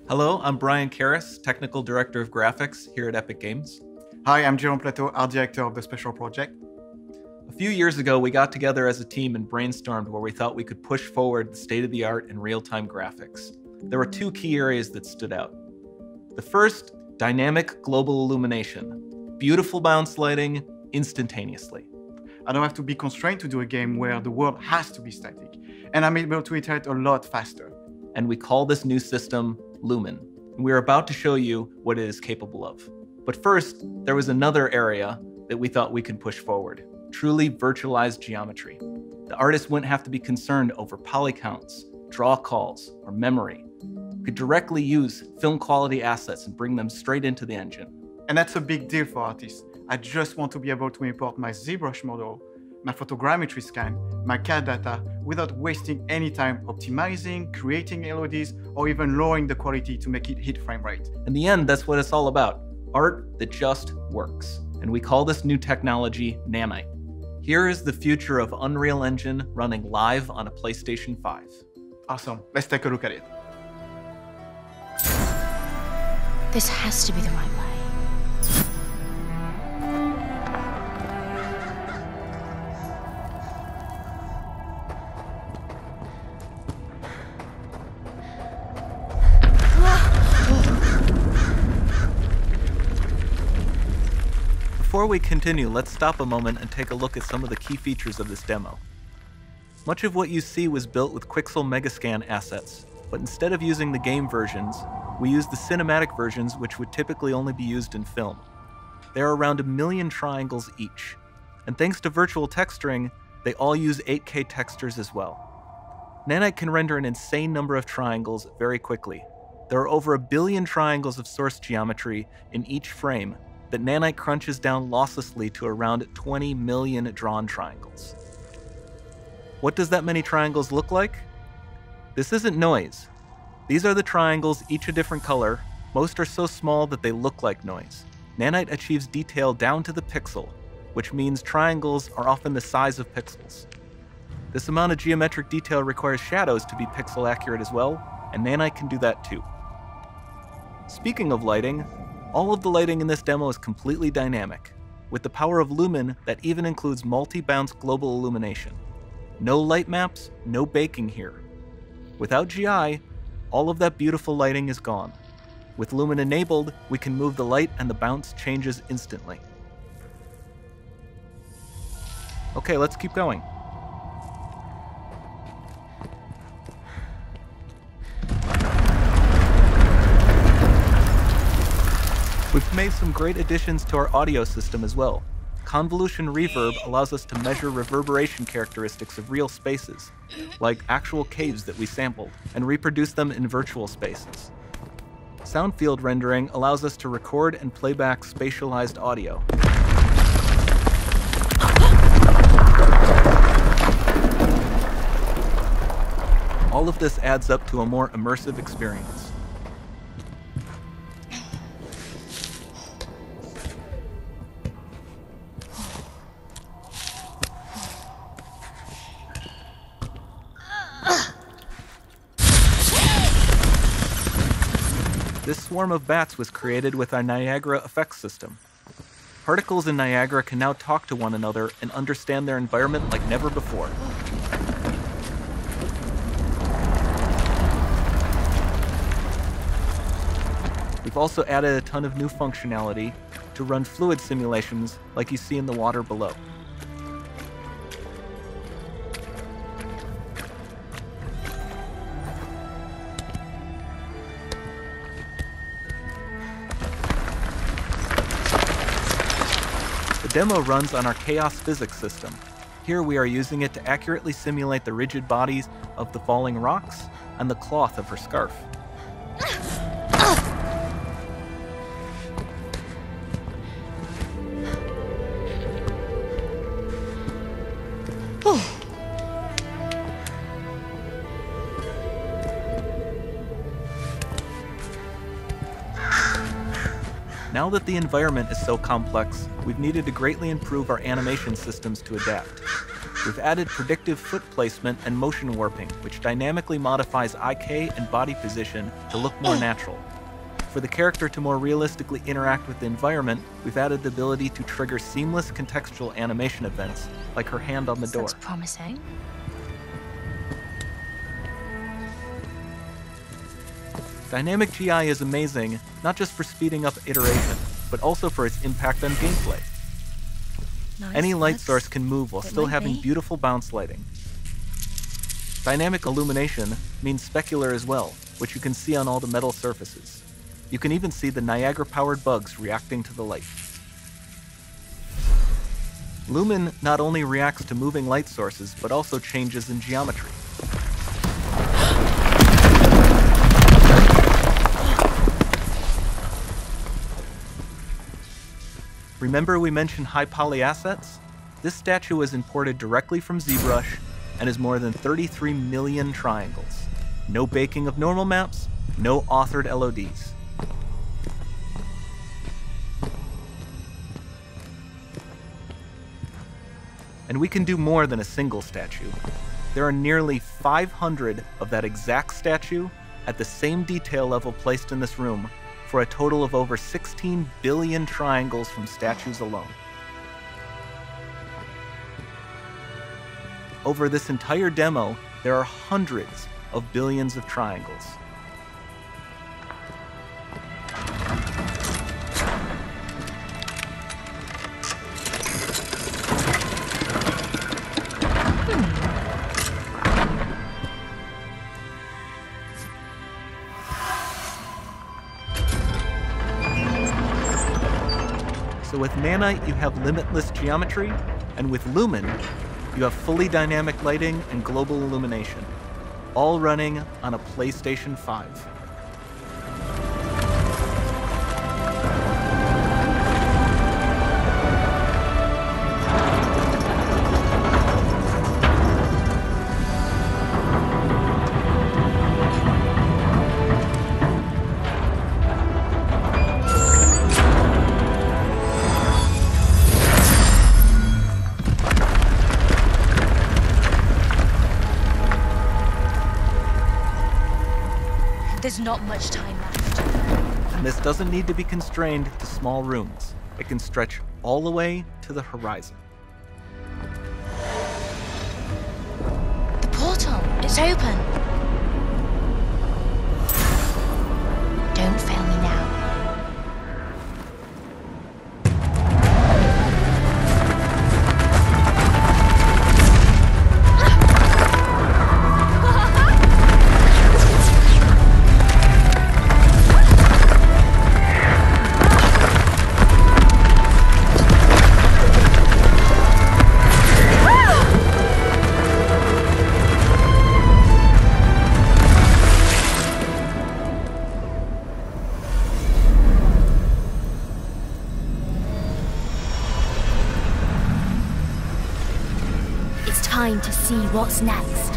Hello, I'm Brian Karras, Technical Director of Graphics here at Epic Games. Hi, I'm Jerome Plateau, Art Director of the Special Project. A few years ago, we got together as a team and brainstormed where we thought we could push forward the state-of-the-art in real-time graphics. There were two key areas that stood out. The first, dynamic global illumination. Beautiful bounce lighting, instantaneously. I don't have to be constrained to do a game where the world has to be static, and I'm able to iterate a lot faster. And we call this new system Lumen. And we're about to show you what it is capable of. But first, there was another area that we thought we could push forward. Truly virtualized geometry. The artist wouldn't have to be concerned over poly counts, draw calls, or memory. We could directly use film quality assets and bring them straight into the engine. And that's a big deal for artists. I just want to be able to import my ZBrush model, my photogrammetry scan, my CAD data without wasting any time optimizing, creating LODs, or even lowering the quality to make it hit frame rate. In the end, that's what it's all about. Art that just works. And we call this new technology Nanite. Here is the future of Unreal Engine running live on a PlayStation 5. Awesome, let's take a look at it. This has to be the right way. Before we continue, let's stop a moment and take a look at some of the key features of this demo. Much of what you see was built with Quixel Megascan assets, but instead of using the game versions, we used the cinematic versions, which would typically only be used in film. There are around 1 million triangles each, and thanks to virtual texturing, they all use 8K textures as well. Nanite can render an insane number of triangles very quickly. There are over 1 billion triangles of source geometry in each frame that Nanite crunches down losslessly to around 20 million drawn triangles. What does that many triangles look like? This isn't noise. These are the triangles, each a different color. Most are so small that they look like noise. Nanite achieves detail down to the pixel, which means triangles are often the size of pixels. This amount of geometric detail requires shadows to be pixel accurate as well, and Nanite can do that too. Speaking of lighting, all of the lighting in this demo is completely dynamic. With the power of Lumen, that even includes multi-bounce global illumination. No light maps, no baking here. Without GI, all of that beautiful lighting is gone. With Lumen enabled, we can move the light and the bounce changes instantly. Okay, let's keep going. We've made some great additions to our audio system as well. Convolution Reverb allows us to measure reverberation characteristics of real spaces, like actual caves that we sampled, and reproduce them in virtual spaces. Sound field rendering allows us to record and play back spatialized audio. All of this adds up to a more immersive experience. This swarm of bats was created with our Niagara effects system. Particles in Niagara can now talk to one another and understand their environment like never before. We've also added a ton of new functionality to run fluid simulations like you see in the water below. The demo runs on our chaos physics system. Here we are using it to accurately simulate the rigid bodies of the falling rocks and the cloth of her scarf. Now that the environment is so complex, we've needed to greatly improve our animation systems to adapt. We've added predictive foot placement and motion warping, which dynamically modifies IK and body position to look more natural. For the character to more realistically interact with the environment, we've added the ability to trigger seamless contextual animation events, like her hand on the door. Looks promising. Dynamic GI is amazing, not just for speeding up iteration, but also for its impact on gameplay. Nice Any light looks. source can move while It still might having be. beautiful bounce lighting. Dynamic illumination means specular as well, which you can see on all the metal surfaces. You can even see the Niagara-powered bugs reacting to the light. Lumen not only reacts to moving light sources, but also changes in geometry. Remember we mentioned high poly assets? This statue was imported directly from ZBrush and is more than 33 million triangles. No baking of normal maps, no authored LODs. And we can do more than a single statue. There are nearly 500 of that exact statue at the same detail level placed in this room, for a total of over 16 billion triangles from statues alone. Over this entire demo, there are hundreds of billions of triangles. So with Nanite, you have limitless geometry, and with Lumen, you have fully dynamic lighting and global illumination, all running on a PlayStation 5. There's not much time left. And this doesn't need to be constrained to small rooms. It can stretch all the way to the horizon. The portal, it's open. Don't fail me now. It's time to see what's next.